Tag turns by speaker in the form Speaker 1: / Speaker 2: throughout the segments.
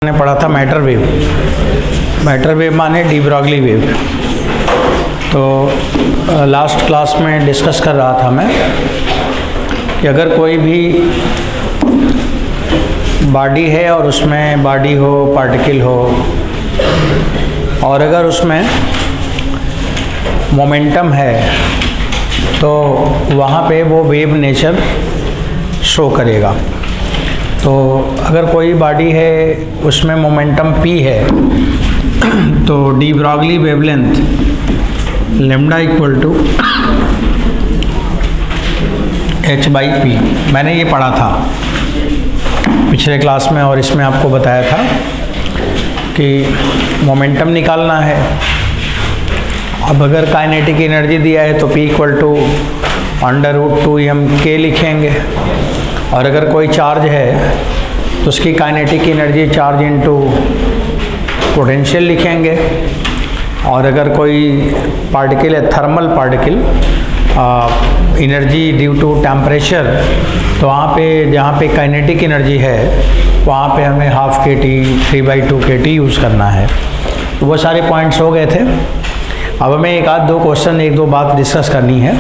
Speaker 1: ने पढ़ा था मैटर वेव। मैटर वेव माने डी ब्रॉगली वेव। तो लास्ट क्लास में डिस्कस कर रहा था मैं कि अगर कोई भी बॉडी है और उसमें बॉडी हो, पार्टिकल हो, और अगर उसमें मोमेंटम है तो वहाँ पे वो वेव नेचर शो करेगा। तो अगर कोई बॉडी है उसमें मोमेंटम p है तो de Broglie wavelength lambda equal to h/p। मैंने ये पढ़ा था पिछले क्लास में और इसमें आपको बताया था कि मोमेंटम निकालना है। अब अगर काइनेटिक एनर्जी दिया है तो p equal to √2m k लिखेंगे, और अगर कोई चार्ज है तो उसकी kinetic energy charge into potential लिखेंगे, और अगर कोई पार्टिकल है thermal particle energy due to temperature, तो वहाँ पे जहाँ पे काइनेटिक एनर्जी है वहाँ पे हमें ½ kT 3/2 kT यूज़ करना है। तो वो सारे पॉइंट्स हो गए थे। अब हमें एक आध दो क्वेश्चन एक दो बात डिस्कस करनी है।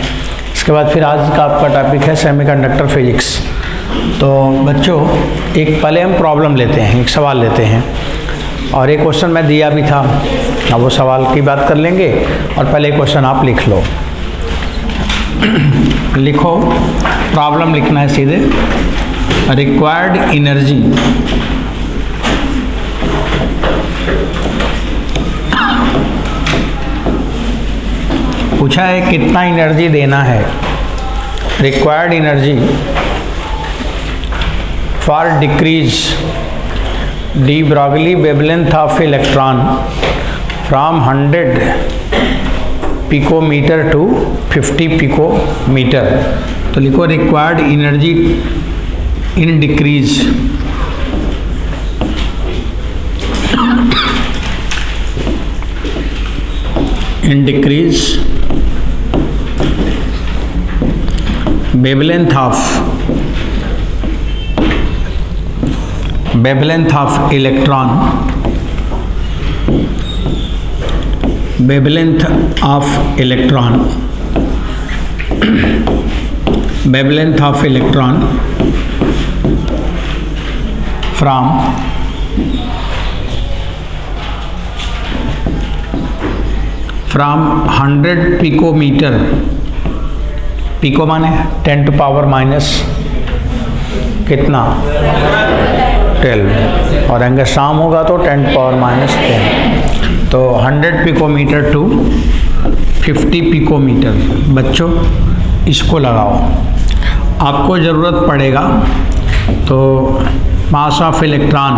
Speaker 1: इसके बाद फिर आज का आपका टॉपिक है सेमीकंडक्टर फिजिक्स। तो बच्चों एक पहले हम प्रॉब्लम लेते हैं, एक सवाल लेते हैं, और एक क्वेश्चन मैं दिया भी था। अब वो सवाल की बात कर लेंगे और पहले क्वेश्चन आप लिख लो। लिखो, प्रॉब्लम लिखना है सीधे। रिक्वायर्ड एनर्जी पूछा है कितना एनर्जी देना है। Required energy for decrease de Broglie wavelength of electron from 100 picometre to 50 picometre. तो लिखो required energy in decrease wavelength of electron, wavelength of electron from 100 picometre, pico माने 10⁻⁻, कितना 12, और एंगस्ट्रॉम होगा तो 10⁻⁻10। तो 100 पिकोमीटर टू 50 पिकोमीटर। बच्चों इसको लगाओ, आपको ज़रूरत पड़ेगा। तो मास ऑफ इलेक्ट्रॉन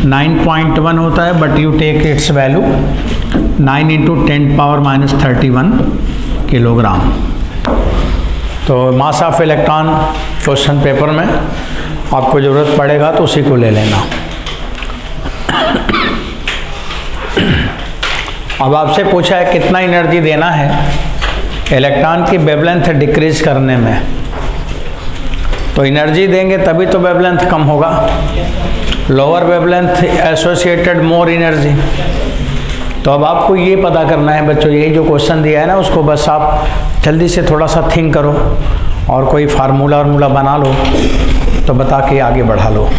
Speaker 1: 9.1 होता है, but you take its value 9 × 10⁻31 kilogram. तो mass of electron question paper में आपको ज़रूरत पड़ेगा तो उसी को ले लेना। अब आपसे पूछा है कितना एनर्जी देना है इलेक्ट्रॉन की वेवलेंथ डिक्रीज करने में। तो एनर्जी देंगे तभी तो वेवलेंथ कम होगा। Lower wavelength associated more energy. तो अब आपको ये पता करना है बच्चों, ये जो क्वेश्चन दिया है ना उसको बस आप जल्दी से थोड़ा सा थिंक करो और कोई फार्मूला बना लो तो बता के आगे बढ़ा लो।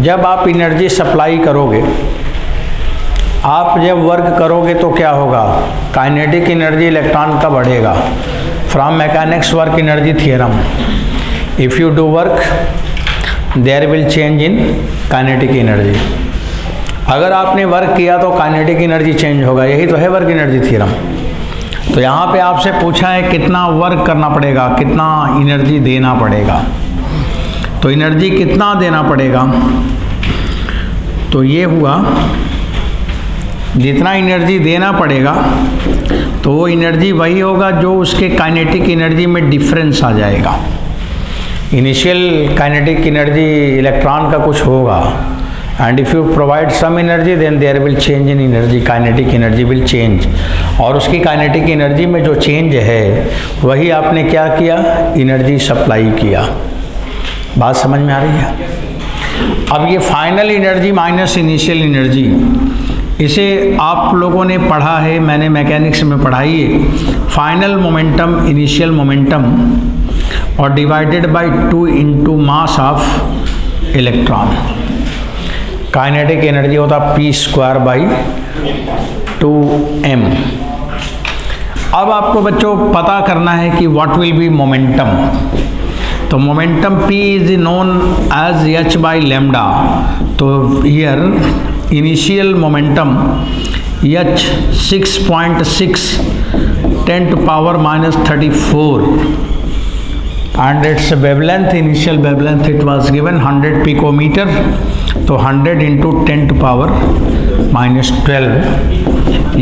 Speaker 1: जब आप एनर्जी सप्लाई करोगे, आप जब वर्क करोगे तो क्या होगा, काइनेटिक एनर्जी इलेक्ट्रॉन का बढ़ेगा। From mechanics work energy theorem, if you do work there will change in kinetic energy. अगर आपने वर्क किया तो काइनेटिक एनर्जी चेंज होगा, यही तो है वर्क एनर्जी थियरम। तो यहाँ पे आपसे पूछा है कितना वर्क करना पड़ेगा, कितना एनर्जी देना पड़ेगा। तो एनर्जी कितना देना पड़ेगा, तो ये हुआ जितना एनर्जी देना पड़ेगा तो वो एनर्जी वही होगा जो उसके काइनेटिक एनर्जी में डिफरेंस आ जाएगा। इनिशियल काइनेटिक एनर्जी इलेक्ट्रॉन का कुछ होगा, and if you provide some energy then there will change in energy, kinetic energy will change, और उसकी kinetic energy में जो change है वही आपने क्या किया, energy supply किया। बात समझ में आ रही है? अब ये final energy minus initial energy, इसे आप लोगों ने पढ़ा है, मैंने मैकेनिक्स में पढ़ाई है। फाइनल मोमेंटम इनिशियल मोमेंटम और divided by 2 into mass of electron. Kinetic energy होता p² बाई 2m। अब आपको बच्चों पता करना है कि व्हाट विल बी मोमेंटम। तो momentum p is known as h by lambda. तो here initial momentum h 6.6 10 to power minus 34 and its wavelength, initial wavelength it was given 100 picometer, तो 100 into 10 to power minus 12,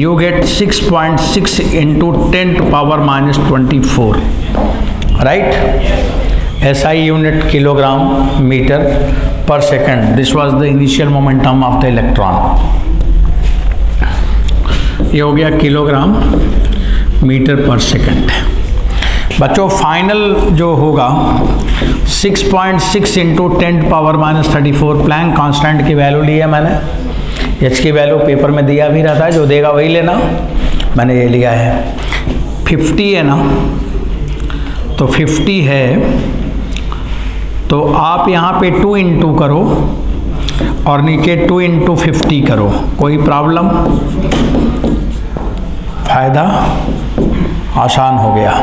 Speaker 1: you get 6.6 into 10 to power minus 24, right? SI unit kilogram meter per second. This was the initial momentum of the electron. ये हो गया kilogram metre पर second. बच्चों final जो होगा 6.6 into 10 power minus 34, Planck constant की value ली है मैंने। एच की वैल्यू पेपर में दिया भी रहता है, जो देगा वही लेना, मैंने ये लिया है। 50 है ना, तो 50 है तो आप यहाँ पे 2 इंटू करो और नीचे 2 इंटू 50 करो, कोई प्रॉब्लम? फायदा आसान हो गया।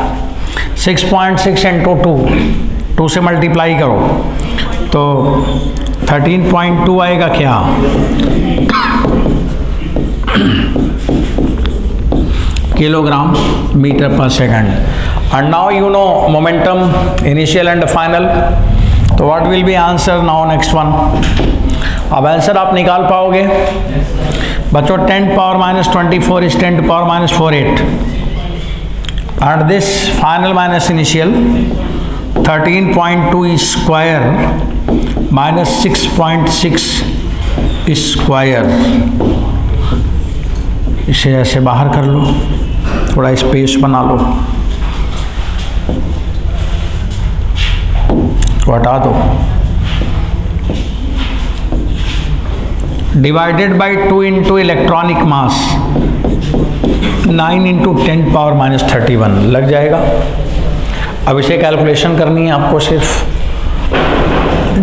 Speaker 1: 6.6 इंटू 2 से मल्टीप्लाई करो तो 13.2 आएगा क्या? किलोग्राम मीटर पर second. And now you know momentum initial and final. तो what will be answer now next one? अब आंसर आप निकाल पाओगे बच्चों? 10 power minus 24 is 10 power minus 48 and this final minus initial 13.2 square minus 6.6 square. इसे ऐसे बाहर कर लो, थोड़ा स्पेस बना लो, तो हटा दो। Divided by 2 into electronic mass 9 into 10 power minus 31 लग जाएगा। अब इसे कैलकुलेशन करनी है आपको, सिर्फ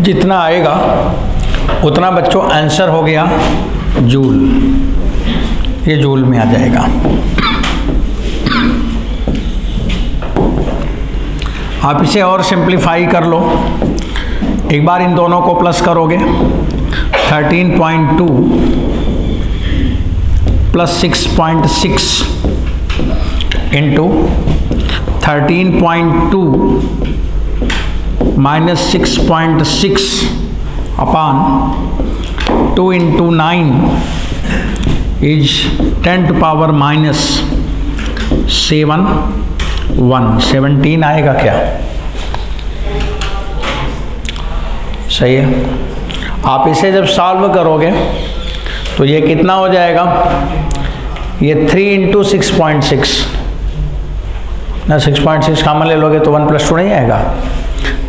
Speaker 1: जितना आएगा उतना बच्चों आंसर हो गया जूल। ये जूल में आ जाएगा। आप इसे और सिंप्लीफाई कर लो, एक बार इन दोनों को प्लस करोगे 13.2 plus 6.6 into 13.2 minus 6.6 upon 2 into 9 is 10 to power minus 17 आएगा क्या? सही है। आप इसे जब सॉल्व करोगे तो ये कितना हो जाएगा? ये 3 इंटू 6.6 ना, 6.6 कॉमन ले लोगे तो 1 + 2 नहीं आएगा,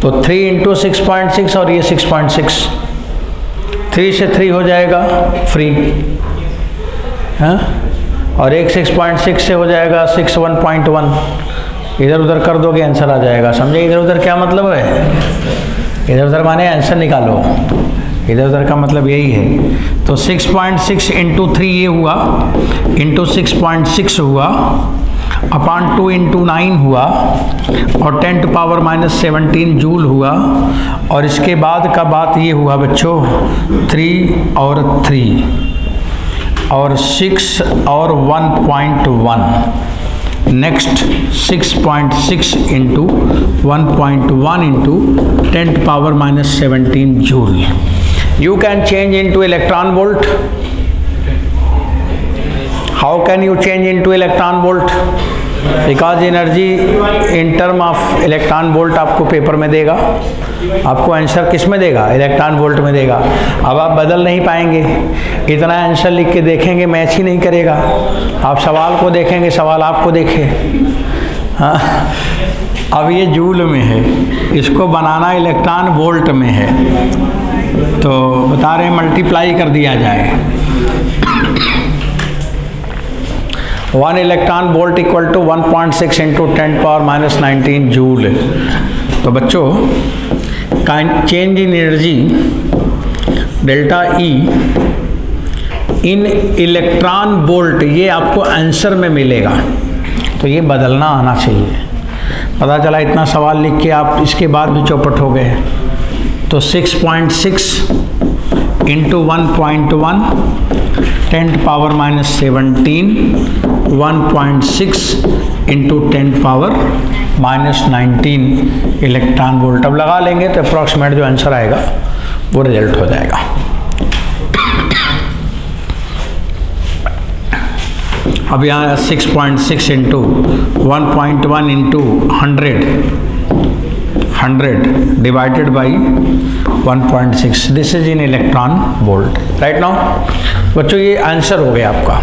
Speaker 1: तो 3 इंटू 6.6 और ये 6.6, 3 से 3 हो जाएगा फ्री, हाँ, और एक 6.6 से हो जाएगा 6 1.1, इधर उधर कर दोगे आंसर आ जाएगा। समझे इधर उधर क्या मतलब है? इधर उधर माने आंसर निकालो, इधर उधर का मतलब यही है। तो 6.6 इंटू 3 ये हुआ, इंटू 6.6 हुआ, अपॉन 2 इंटू 9 हुआ, और 10 टू पावर माइनस 17 जूल हुआ। और इसके बाद का बात ये हुआ बच्चों 3 और 3 और 6 और 1.1। Next 6.6 into 1.1 into 10 to power minus 17 joule. You can change into electron volt. How can you change into electron volt? Because energy in term of electron volt आपको पेपर में देगा, आपको आंसर किस में देगा, इलेक्ट्रॉन वोल्ट में देगा। अब आप बदल नहीं पाएंगे, इतना आंसर लिख के देखेंगे मैच ही नहीं करेगा। आप सवाल को देखेंगे, सवाल आपको देखे। हाँ, अब ये जूल में है, इसको बनाना इलेक्ट्रॉन वोल्ट में है, तो बता रहे हैं मल्टीप्लाई कर दिया जाए। 1 electron volt equal to 1.6 into 10⁻⁻19 joule. तो बच्चों change in energy delta E in electron volt, ये आपको आंसर में मिलेगा, तो ये बदलना आना चाहिए। पता चला इतना सवाल लिख के आप इसके बाद भी चौपट हो गए। तो 6.6 इंटू 1.1 10⁻⁻17 1.6 इंटू 10⁻⁻19 इलेक्ट्रॉन वोल्ट। अब लगा लेंगे तो अप्रॉक्सीमेट जो आंसर आएगा वो रिजल्ट हो जाएगा। अब यहाँ 6.6 into 1.1 into 100 divided by 1.6, this is in electron volt. Right now बच्चों ये आंसर हो गया आपका।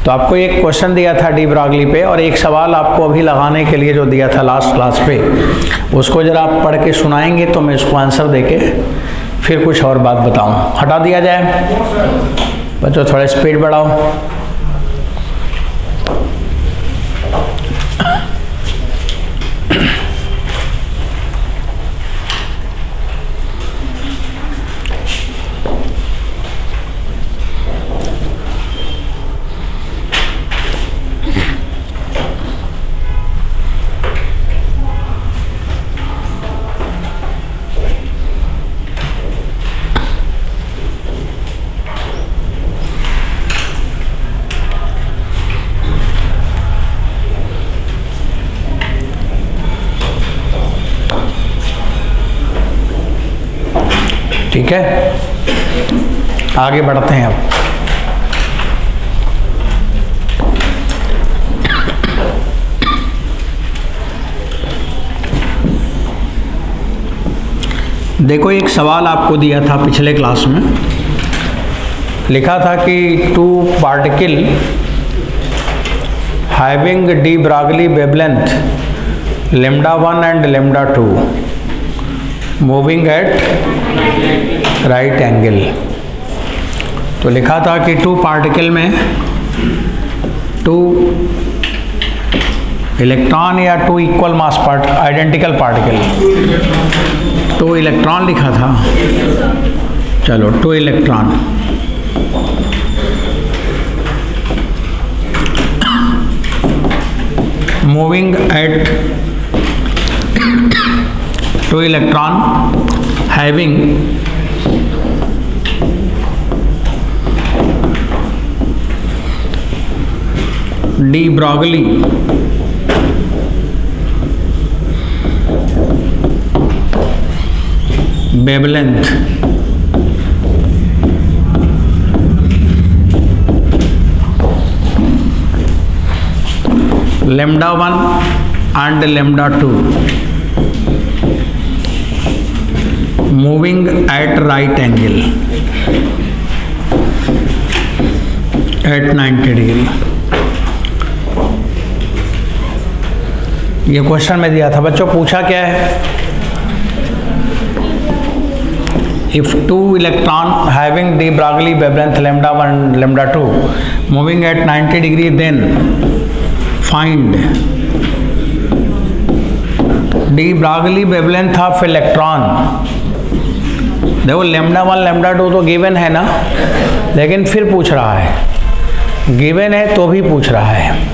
Speaker 1: तो आपको एक क्वेश्चन दिया था डी ब्रागली पे, और एक सवाल आपको अभी लगाने के लिए जो दिया था लास्ट क्लास पे, उसको जरा आप पढ़ के सुनाएंगे तो मैं उसको आंसर देके फिर कुछ और बात बताऊं। हटा दिया जाए बच्चों, थोड़ा स्पीड बढ़ाओ। ठीक है, आगे बढ़ते हैं। अब देखो एक सवाल आपको दिया था पिछले क्लास में, लिखा था कि 2 particle having de Broglie wavelength λ1 and λ2 moving at right angle. तो लिखा था कि 2 पार्टिकल में 2 इलेक्ट्रॉन या 2 equal mass identical particle, 2 electron लिखा था, चलो 2 electron moving at 2 electron having de Broglie wavelength λ1 and λ2 moving at right angle at 90 degree. ये क्वेश्चन में दिया था बच्चों, पूछा क्या है, if 2 electron having de Broglie wavelength λ1 λ2 moving at 90 degree, then find de Broglie wavelength of electron। देखो λ1 λ2 तो गिवन है ना, लेकिन फिर पूछ रहा है, गिवन है तो भी पूछ रहा है।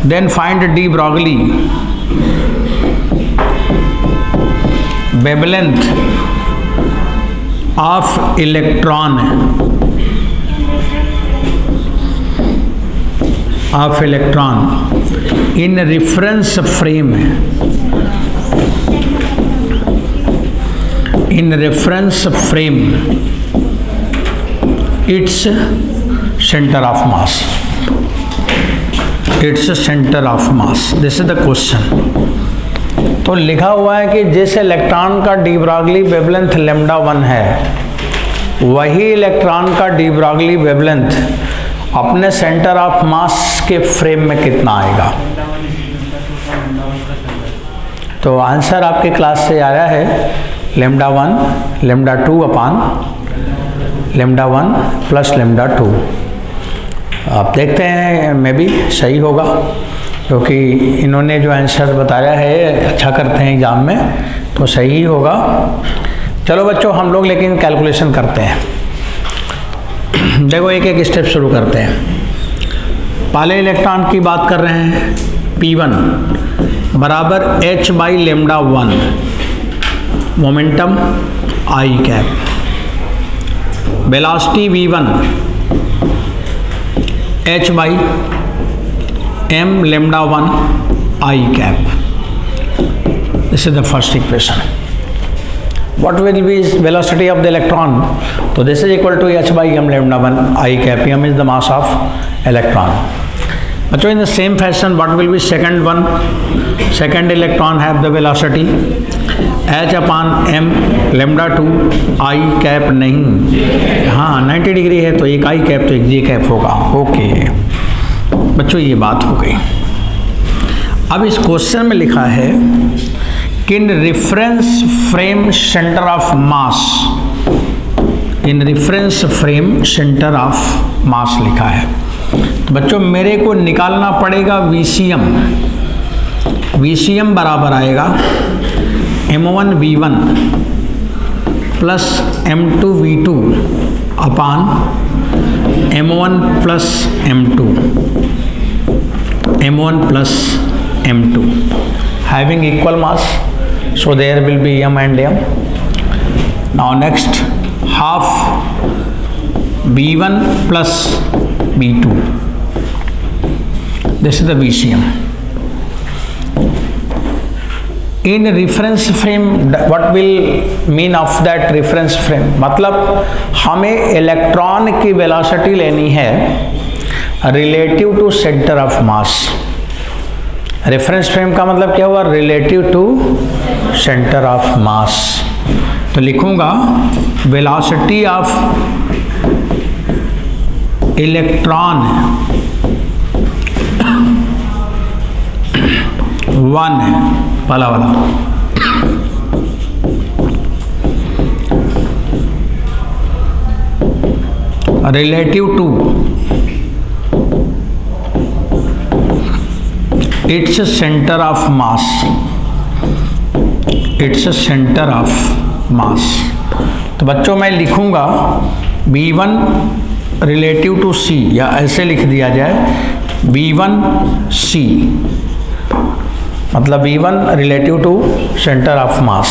Speaker 1: Then find de Broglie wavelength of electron in reference frame, its centre of mass. Its centre of mass. This is the question. तो लिखा हुआ है कि जिस इलेक्ट्रॉन का डी ब्रॉगली वेवलेंथ लैम्डा 1 है, वही इलेक्ट्रॉन का डी ब्रॉगली वेवलेंथ अपने सेंटर ऑफ मास के फ्रेम में कितना आएगा। तो आंसर आपके क्लास से आया है लैम्डा 1 लैम्डा 2 अपान लैम्डा 1 प्लस लैम्डा 2। आप देखते हैं मे भी सही होगा, क्योंकि इन्होंने जो आंसर बताया है अच्छा करते हैं एग्जाम में, तो सही ही होगा। चलो बच्चों हम लोग लेकिन कैलकुलेशन करते हैं। देखो एक एक स्टेप शुरू करते हैं। पहले इलेक्ट्रॉन की बात कर रहे हैं, P1 बराबर h by lambda 1, momentum I cap, velocity V1 h by m lambda 1 I cap. This is the first equation. What will be velocity of the electron? So this is equal to h by m lambda 1 I cap. m is the mass of electron. बच्चों in the same fashion, what will be second one? Second electron have the velocity h upon m lambda 2 I cap नहीं, हाँ 90 degree है तो एक I cap तो एक J cap होगा। Okay बच्चों ये बात हो गई। अब इस क्वेश्चन में लिखा है in reference frame centre of mass, in reference frame centre of mass लिखा है। तो बच्चों मेरे को निकालना पड़ेगा VCM। VCM बराबर आएगा M1 V1 plus M2 V2 upon M1 plus M2, M1 plus M2 having equal mass, so there will be m and m. Now next half B1 plus B2, this is the VCM. In reference frame, what will mean of that reference frame? मतलब हमें electron की velocity लेनी है relative to centre of mass. Reference frame का मतलब क्या हुआ? Relative to centre of mass. तो लिखूंगा वेलोसिटी ऑफ इलेक्ट्रॉन 1 है पहला वाला, relative to its centre of mass, its centre of mass. तो बच्चों मैं लिखूंगा V1 रिलेटिव टू C, या ऐसे लिख दिया जाए V1C, मतलब V1 relative to centre of mass.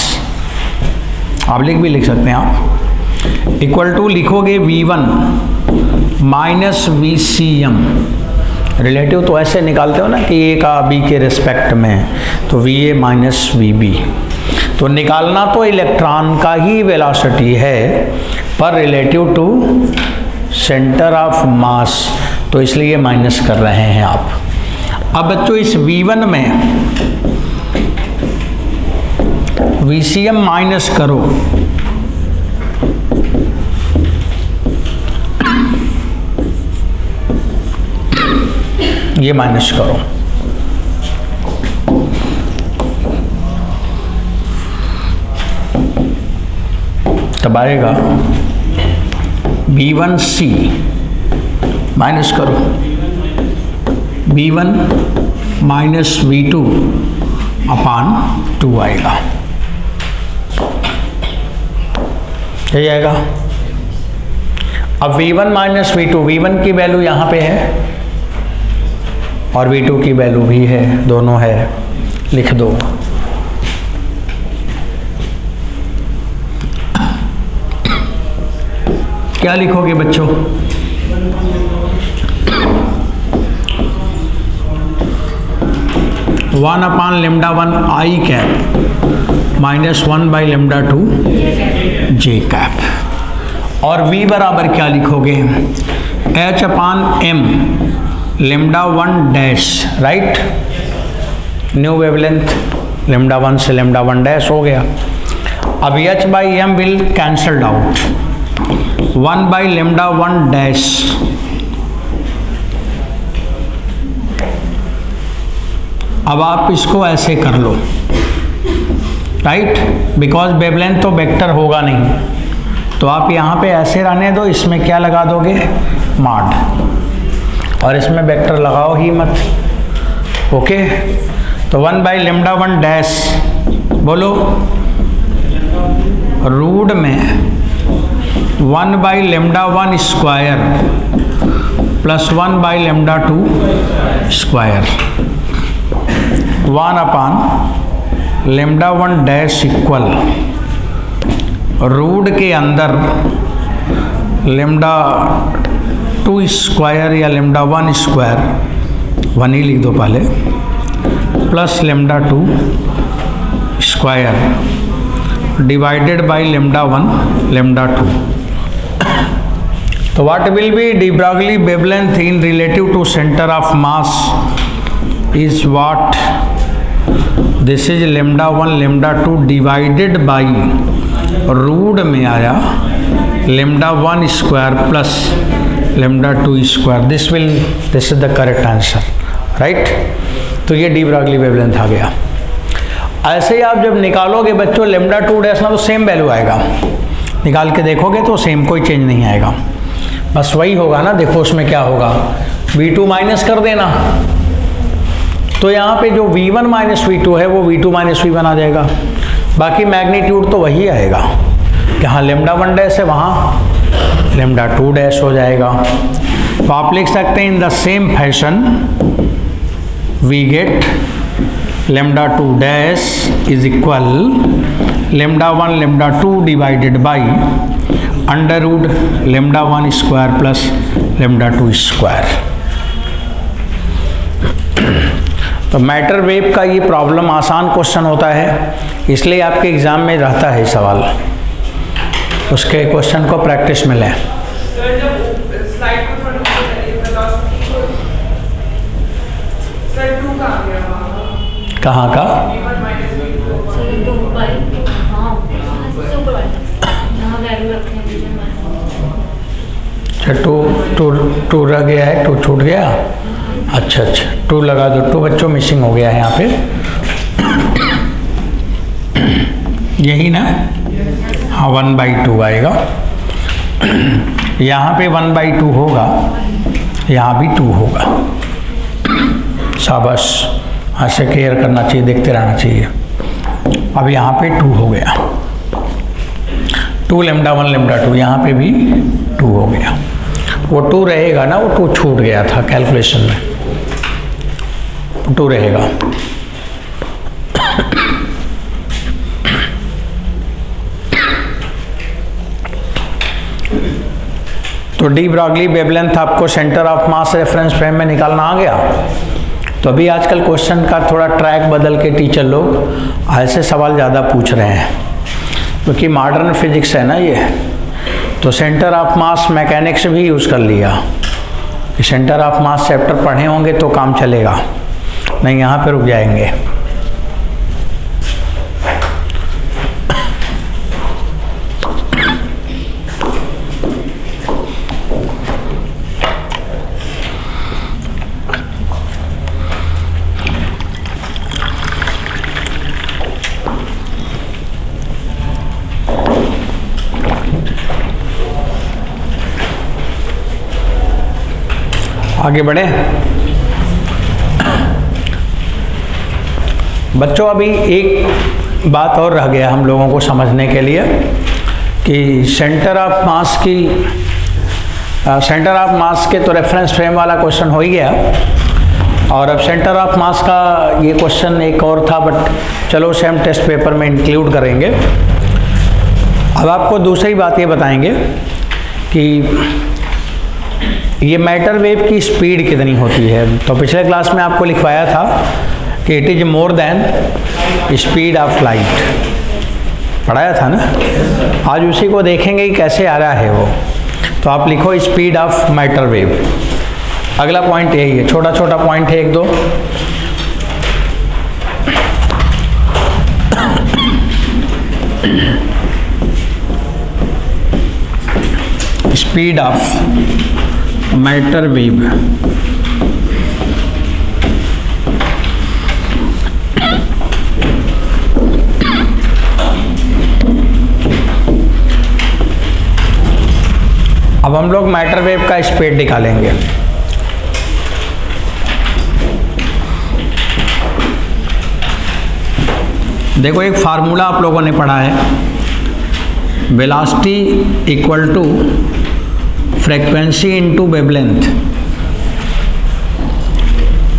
Speaker 1: आप भी लिख सकते हैं आप। इक्वल टू लिखोगे V1 माइनस VCM। रिलेटिव तो ऐसे निकालते हो ना कि ए का बी के रिस्पेक्ट में, तो VA माइनस VB। तो निकालना तो इलेक्ट्रॉन का ही वेलोसिटी है पर relative to centre of mass, तो इसलिए माइनस कर रहे हैं आप। अब बच्चों इस V1 में VCM माइनस करो, ये माइनस करो, तब आएगा V1C, माइनस करो V1 माइनस V2 अपान 2 आएगा, यही आएगा। अब V1 माइनस V2, V1 की वैल्यू यहाँ पे है और V2 की वैल्यू भी है, दोनों है, लिख दो। क्या लिखोगे बच्चों? One upon lambda 1 I cap minus 1 by lambda 2 J cap. और V बराबर क्या लिखोगे? H अपान M lambda 1 dash, right, new wavelength lambda 1 से lambda 1 डैश हो गया। अब h by m will cancelled out, 1 by lambda 1 dash अब आप इसको ऐसे कर लो, राइट, बिकॉज वेवलेंथ तो वेक्टर होगा नहीं, तो आप यहाँ पे ऐसे रहने दो, इसमें क्या लगा दोगे, मॉड, और इसमें वेक्टर लगाओ ही मत, ओके। तो 1 by lambda 1 डैश बोलो, रूट में 1 by lambda 1 square plus 1 by lambda 2 square, 1 upon lambda 1 dash equal root के अंदर lambda 2 स्क्वायर या lambda 1 स्क्वायर, 1 ही लिख दो पहले, plus lambda 2 square divided by lambda 1 lambda 2। तो what will be de Broglie wavelength in relative to centre of mass is what, this is lambda 1 lambda 2 divided by root में आया lambda 1 square plus lambda 2 square, this is the correct answer, right. तो ये D Broglie wavelength आ गया। ऐसे ही आप जब निकालोगे बच्चों lambda 2 डैश ना, तो सेम वैल्यू आएगा, निकाल के देखोगे तो सेम, कोई चेंज नहीं आएगा, बस वही होगा ना। देखो उसमें क्या होगा, V2 माइनस कर देना, तो यहाँ पे जो V1 माइनस V2 है वो V2 माइनस V1 आ जाएगा, बाकी मैग्नीट्यूड तो वही आएगा, यहाँ lambda 1 डैश है वहाँ lambda 2 डैश हो जाएगा। तो आप लिख सकते हैं in the same fashion we get lambda 2 dash is equal lambda 1 lambda 2 divided by under root lambda 1 square plus lambda 2 square. तो मैटर वेव का ये प्रॉब्लम आसान क्वेश्चन होता है, इसलिए आपके एग्जाम में रहता है सवाल, उसके क्वेश्चन को प्रैक्टिस में लें। कहाँ का, अच्छा, टू रह गया है, 2 छूट गया, अच्छा 2 लगा दो, 2 बच्चों मिसिंग हो गया है यहाँ पे, यही ना, हाँ 1/2 आएगा, यहाँ पे 1/2 होगा, यहाँ भी 2 होगा, शाबाश, ऐसे केयर करना चाहिए, देखते रहना चाहिए। अब यहाँ पे 2 हो गया, 2 lambda 1 lambda 2, यहाँ पे भी 2 हो गया, वो 2 रहेगा ना, वो 2 छूट गया था कैलकुलेशन में, 2 रहेगा। तो डी ब्रॉगली वेवलेंथ आपको centre of mass reference frame में निकालना आ गया। तो अभी आजकल क्वेश्चन का थोड़ा ट्रैक बदल के टीचर लोग ऐसे सवाल ज़्यादा पूछ रहे हैं, क्योंकि मॉडर्न फिजिक्स है ना ये, तो सेंटर ऑफ मास मैकेनिक्स भी यूज़ कर लिया कि सेंटर ऑफ मास चैप्टर पढ़े होंगे तो काम चलेगा, नहीं यहाँ पे रुक जाएंगे। आगे बढ़े बच्चों, अभी एक बात और रह गया हम लोगों को समझने के लिए कि सेंटर ऑफ मास के तो रेफरेंस फ्रेम वाला क्वेश्चन हो ही गया, और अब सेंटर ऑफ मास का ये क्वेश्चन एक और था, बट चलो उसे हम टेस्ट पेपर में इंक्लूड करेंगे। अब आपको दूसरी बात ये बताएंगे कि ये मैटर वेव की स्पीड कितनी होती है। तो पिछले क्लास में आपको लिखवाया था कि it is more than speed of light, पढ़ाया था ना, आज उसी को देखेंगे कि कैसे आ रहा है वो। तो आप लिखो स्पीड ऑफ मैटर वेव, अगला पॉइंट यही है, छोटा छोटा पॉइंट है एक दो। स्पीड ऑफ मैटर वेव, अब हम लोग मैटर वेव का स्पीड निकालेंगे। देखो एक फार्मूला आप लोगों ने पढ़ा है, velocity equal to frequency into wavelength.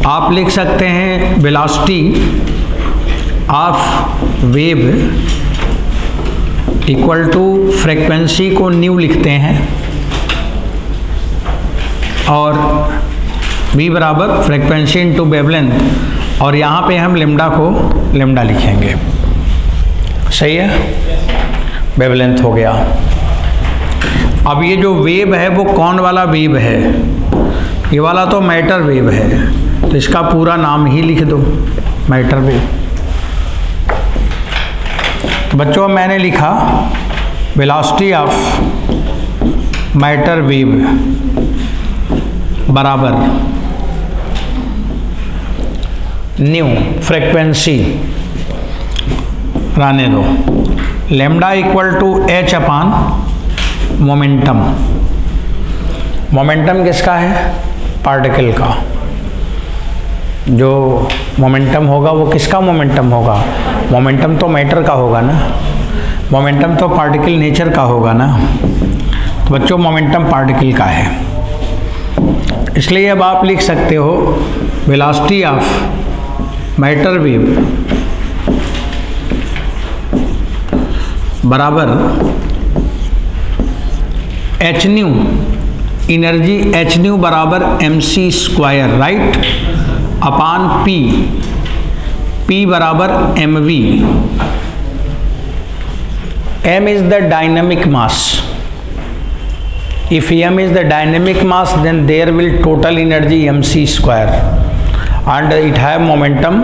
Speaker 1: आप लिख सकते हैं velocity of wave equal to frequency को न्यू लिखते हैं और v बराबर फ्रीक्वेंसी इनटू वेवलेंथ, और यहाँ पे हम लेमडा को लेमडा लिखेंगे। सही है, वेवलेंथ हो गया। अब ये जो वेव है वो कौन वाला वेव है? ये वाला तो मैटर वेव है, तो इसका पूरा नाम ही लिख दो, मैटर वेव। तो बच्चों मैंने लिखा वेलोसिटी ऑफ मैटर वेव बराबर न्यू फ्रीक्वेंसी रहने दो, lambda equal to h upon momentum. Momentum किसका है? पार्टिकल का। जो मोमेंटम होगा वो किसका मोमेंटम होगा? मोमेंटम तो मैटर का होगा ना, मोमेंटम तो पार्टिकल नेचर का होगा ना। तो बच्चों मोमेंटम पार्टिकल का है, इसलिए अब आप लिख सकते हो वेलोसिटी ऑफ मैटर वेव बराबर H new, energy H new बराबर mc स्क्वायर, राइट, अपान p, p बराबर mv। m is the dynamic mass. If m is the dynamic mass, then there will total energy mc square, and it have momentum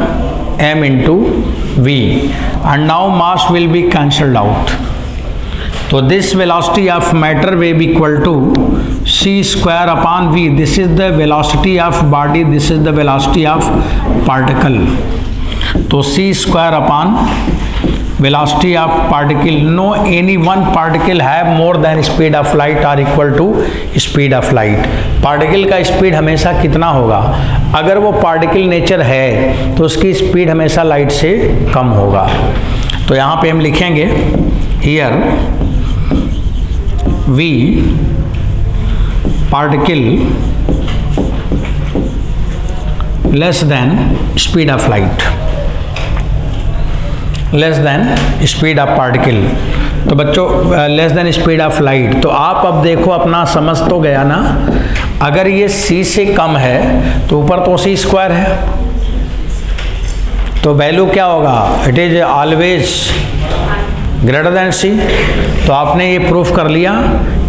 Speaker 1: m into v, and now mass will be cancelled out. So this velocity of matter wave equal to c square upon v. This is the velocity of body, this is the velocity of particle. तो c square upon velocity of particle. No any one particle have more than speed of light or equal to speed of light. Particle का speed हमेशा कितना होगा? अगर वो particle nature है तो उसकी स्पीड हमेशा लाइट से कम होगा। तो यहाँ पे हम लिखेंगे here v particle less than speed of light, less than speed of particle. तो बच्चों less than speed of light, तो आप अब देखो अपना समझ तो गया ना, अगर ये c से कम है तो ऊपर तो c स्क्वायर है, तो वैल्यू क्या होगा? It is always greater than c। तो आपने ये प्रूफ कर लिया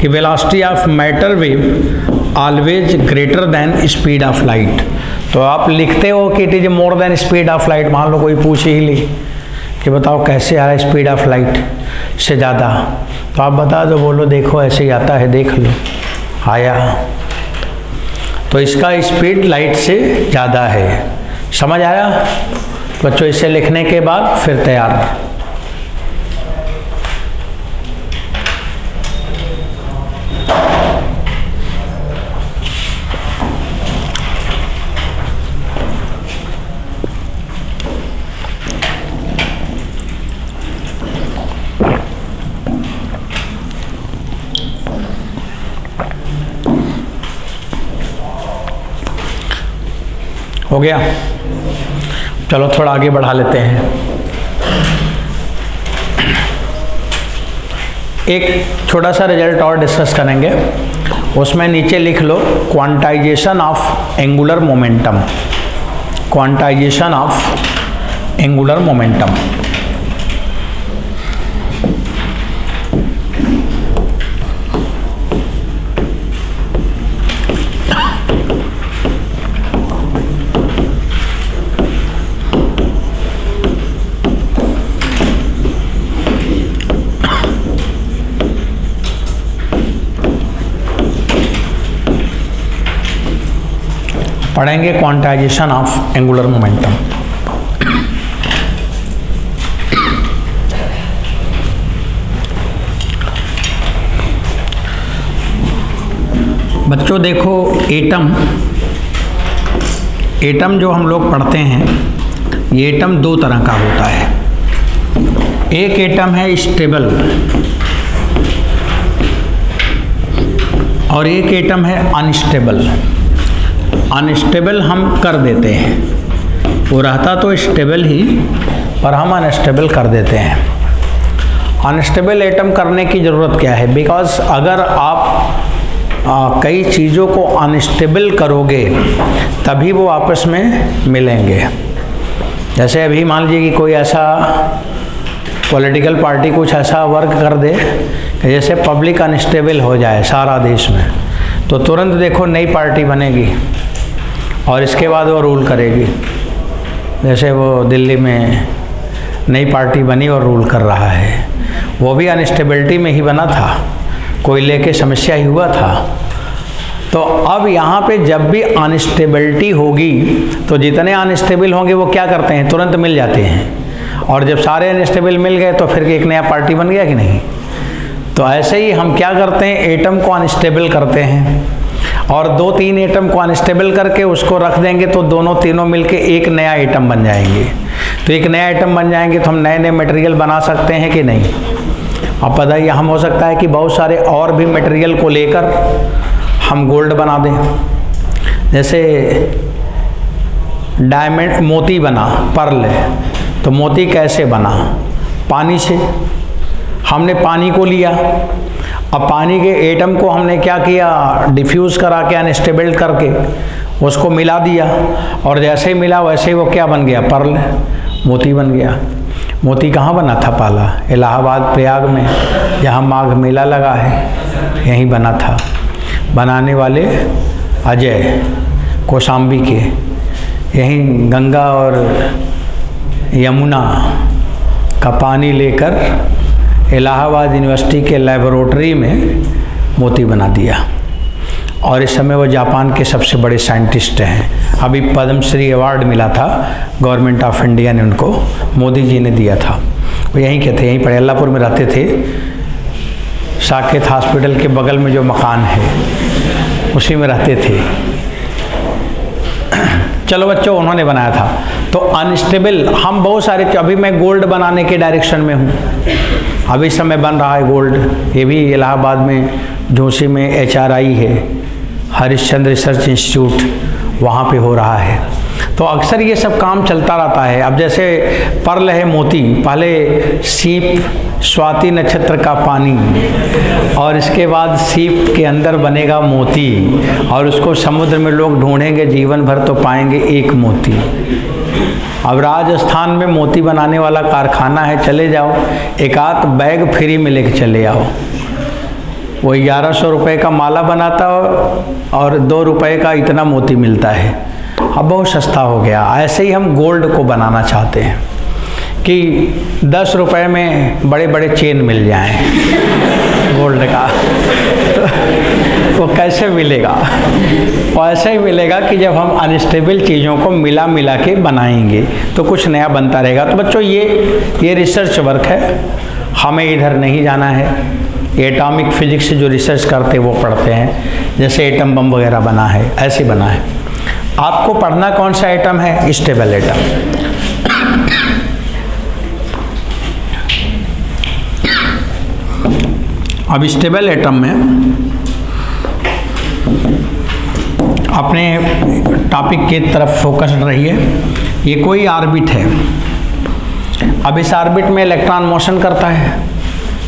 Speaker 1: कि velocity of matter wave always greater than speed of light. तो आप लिखते हो कि it is more than speed of light. मान लो कोई पूछ ही ली कि बताओ कैसे आ रहा है स्पीड ऑफ लाइट से ज़्यादा, तो आप बता दो, बोलो देखो ऐसे ही आता है, देख लो आया, तो इसका स्पीड लाइट से ज़्यादा है। समझ आया बच्चों? इसे लिखने के बाद फिर तैयार। हो गया? चलो थोड़ा आगे बढ़ा लेते हैं। एक छोटा सा रिजल्ट और डिस्कस करेंगे, उसमें नीचे लिख लो quantization of angular momentum, quantization of angular momentum. पढ़ेंगे क्वांटाइजेशन ऑफ एंगुलर मोमेंटम। बच्चों देखो, एटम जो हम लोग पढ़ते हैं, ये एटम दो तरह का होता है। एक एटम है स्टेबल और एक एटम है अनस्टेबल। अनस्टेबल हम कर देते हैं, वो रहता तो स्टेबल ही पर हम अनस्टेबल कर देते हैं। अनस्टेबल एटम करने की ज़रूरत क्या है? बिकॉज अगर आप कई चीज़ों को अनस्टेबल करोगे तभी वो आपस में मिलेंगे। जैसे अभी मान लीजिए कि कोई ऐसा पॉलिटिकल पार्टी कुछ ऐसा वर्क कर दे कि जैसे पब्लिक अनस्टेबल हो जाए सारा देश में, तो तुरंत देखो नई पार्टी बनेगी और इसके बाद वो रूल करेगी। जैसे वो दिल्ली में नई पार्टी बनी और रूल कर रहा है, वो भी अनस्टेबिलिटी में ही बना था, कोयले के समस्या ही हुआ था। तो अब यहाँ पे जब भी अनस्टेबिलिटी होगी तो जितने अनस्टेबल होंगे वो क्या करते हैं, तुरंत मिल जाते हैं। और जब सारे अनस्टेबल मिल गए तो फिर एक नया पार्टी बन गया कि नहीं। तो ऐसे ही हम क्या करते हैं, एटम को अनस्टेबल करते हैं और दो तीन एटम को अनस्टेबल करके उसको रख देंगे तो दोनों तीनों मिलके एक नया एटम बन जाएंगे। तो एक नया एटम बन जाएंगे तो हम नए नए मटेरियल बना सकते हैं कि नहीं। अब पता ही हम हो सकता है कि बहुत सारे और भी मटेरियल को लेकर हम गोल्ड बना दें। जैसे डायमंड, मोती बना, पर्ल है, तो मोती कैसे बना? पानी से। हमने पानी को लिया, अब पानी के एटम को हमने क्या किया, डिफ्यूज़ करा के अनस्टेबल करके उसको मिला दिया और जैसे ही मिला वैसे ही वो क्या बन गया, पर्ल, मोती बन गया। मोती कहाँ बना था पहला? इलाहाबाद प्रयाग में, जहाँ माघ मेला लगा है, यहीं बना था। बनाने वाले अजय कौशाम्बी के, यहीं गंगा और यमुना का पानी लेकर इलाहाबाद यूनिवर्सिटी के लेबोरेटरी में मोती बना दिया। और इस समय वो जापान के सबसे बड़े साइंटिस्ट हैं। अभी पद्मश्री अवार्ड मिला था गवर्नमेंट ऑफ इंडिया ने उनको, मोदी जी ने दिया था। वो यहीं के थे, यहीं पर अल्लाहपुर में रहते थे। साकेत हॉस्पिटल के बगल में जो मकान है उसी में रहते थे। चलो बच्चों, उन्होंने बनाया था। तो अनस्टेबल हम बहुत सारे, अभी मैं गोल्ड बनाने के डायरेक्शन में हूँ, अभी समय बन रहा है गोल्ड। ये भी इलाहाबाद में झोसी में HRI है, हरिश्चंद्र रिसर्च इंस्टीट्यूट, वहाँ पे हो रहा है। तो अक्सर ये सब काम चलता रहता है। अब जैसे पर्ल है, मोती, पहले सीप, स्वाति नक्षत्र का पानी और इसके बाद सीप के अंदर बनेगा मोती और उसको समुद्र में लोग ढूंढेंगे जीवन भर तो पाएंगे एक मोती। अब राजस्थान में मोती बनाने वाला कारखाना है, चले जाओ, एक आध बैग फ्री में लेके चले आओ। वो 1100 रुपये का माला बनाता और 2 रुपये का इतना मोती मिलता है। अब बहुत सस्ता हो गया। ऐसे ही हम गोल्ड को बनाना चाहते हैं कि 10 रुपये में बड़े बड़े चेन मिल जाएं गोल्ड का। तो वो कैसे मिलेगा? वो ऐसे ही मिलेगा कि जब हम अनस्टेबल चीज़ों को मिला के बनाएंगे तो कुछ नया बनता रहेगा। तो बच्चों ये रिसर्च वर्क है, हमें इधर नहीं जाना है। एटॉमिक फिजिक्स से जो रिसर्च करते हैं वो पढ़ते हैं, जैसे एटम बम वगैरह बना है, ऐसे बना है। आपको पढ़ना कौन सा एटम है? Stable atom. अब स्टेबल एटम में अपने टॉपिक की तरफ फोकस रहिए। ये कोई ऑर्बिट है। अब इस ऑर्बिट में इलेक्ट्रॉन मोशन करता है।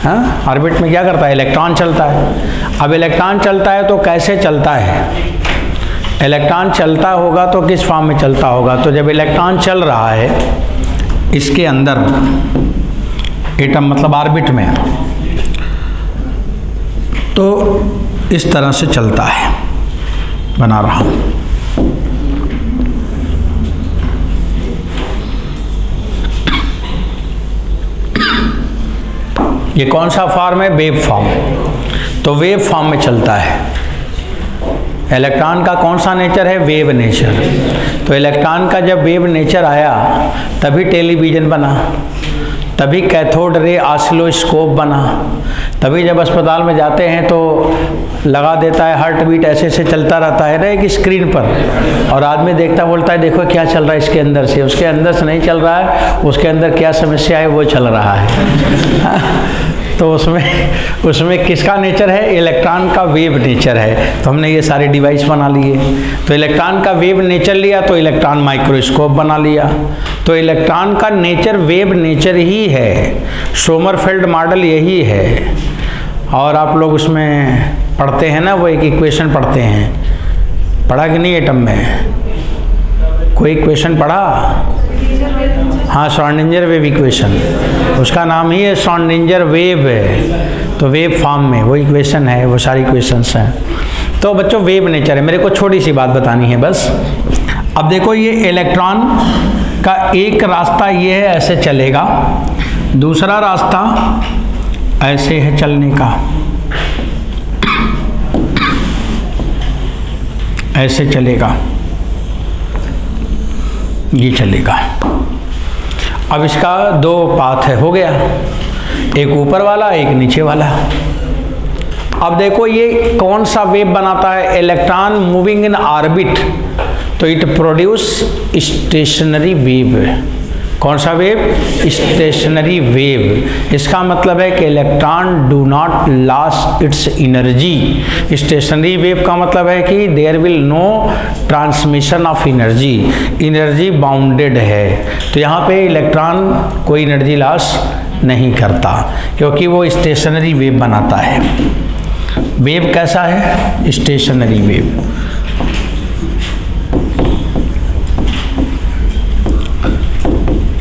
Speaker 1: हाँ, ऑर्बिट में क्या करता है? इलेक्ट्रॉन चलता है। अब इलेक्ट्रॉन चलता है तो कैसे चलता है? इलेक्ट्रॉन चलता होगा तो किस फॉर्म में चलता होगा? तो जब इलेक्ट्रॉन चल रहा है इसके अंदर, एटम मतलब ऑर्बिट में, तो इस तरह से चलता है। बना रहा हूँ। ये कौन सा फॉर्म है? Wave form. तो वेव फॉर्म में चलता है। इलेक्ट्रॉन का कौन सा नेचर है? Wave nature. तो इलेक्ट्रॉन का जब वेव नेचर आया तभी टेलीविज़न बना, तभी कैथोड रे ऑसिलोस्कोप बना, तभी जब अस्पताल में जाते हैं तो लगा देता है, हार्ट बीट ऐसे ऐसे चलता रहता है ना एक स्क्रीन पर, और आदमी देखता बोलता है देखो क्या चल रहा है इसके अंदर से। उसके अंदर से नहीं चल रहा है, उसके अंदर क्या समस्या है वो चल रहा है। तो उसमें किसका नेचर है? इलेक्ट्रॉन का वेव नेचर है। तो हमने ये सारे डिवाइस बना लिए। तो इलेक्ट्रॉन का वेव नेचर लिया तो इलेक्ट्रॉन माइक्रोस्कोप बना लिया। तो इलेक्ट्रॉन का नेचर वेव नेचर ही है, सोमरफेल्ड मॉडल यही है। और आप लोग उसमें पढ़ते हैं ना, वो एक इक्वेशन पढ़ते हैं, पढ़ा कि नहीं एटम में? कोई इक्वेशन पढ़ा? हाँ, श्रोडिंगर वेव इक्वेशन, उसका नाम ही है श्रोडिंगर वेव है। तो वेव फॉर्म में वो इक्वेशन है, वो सारी इक्वेशंस हैं। तो बच्चों वेव नेचर है। मेरे को छोटी सी बात बतानी है बस। अब देखो ये इलेक्ट्रॉन का एक रास्ता ये है, ऐसे चलेगा, दूसरा रास्ता ऐसे है चलने का, ऐसे चलेगा, ये चलेगा। अब इसका दो पाथ है, हो गया, एक ऊपर वाला एक नीचे वाला। अब देखो ये कौन सा वेव बनाता है? इलेक्ट्रॉन मूविंग इन ऑर्बिट, तो इट प्रोड्यूस स्टेशनरी वेव। कौन सा वेव? Stationary wave. इसका मतलब है कि electron do not loss its energy. Stationary wave का मतलब है कि there will no transmission of energy, energy bounded है। तो यहाँ पे इलेक्ट्रॉन कोई एनर्जी लॉस नहीं करता क्योंकि वो स्टेशनरी वेव बनाता है। वेव कैसा है? Stationary wave.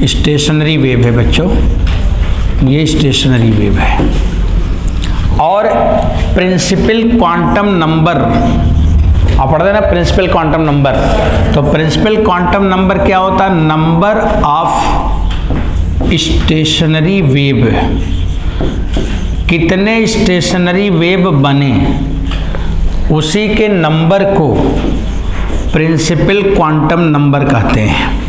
Speaker 1: स्टेशनरी वेव है बच्चों, ये स्टेशनरी वेव है। और प्रिंसिपल क्वांटम नंबर, आप पढ़ते हैं ना प्रिंसिपल क्वांटम नंबर, तो प्रिंसिपल क्वांटम नंबर क्या होता है? Number of stationary wave. कितने स्टेशनरी वेव बने उसी के नंबर को प्रिंसिपल क्वांटम नंबर कहते हैं।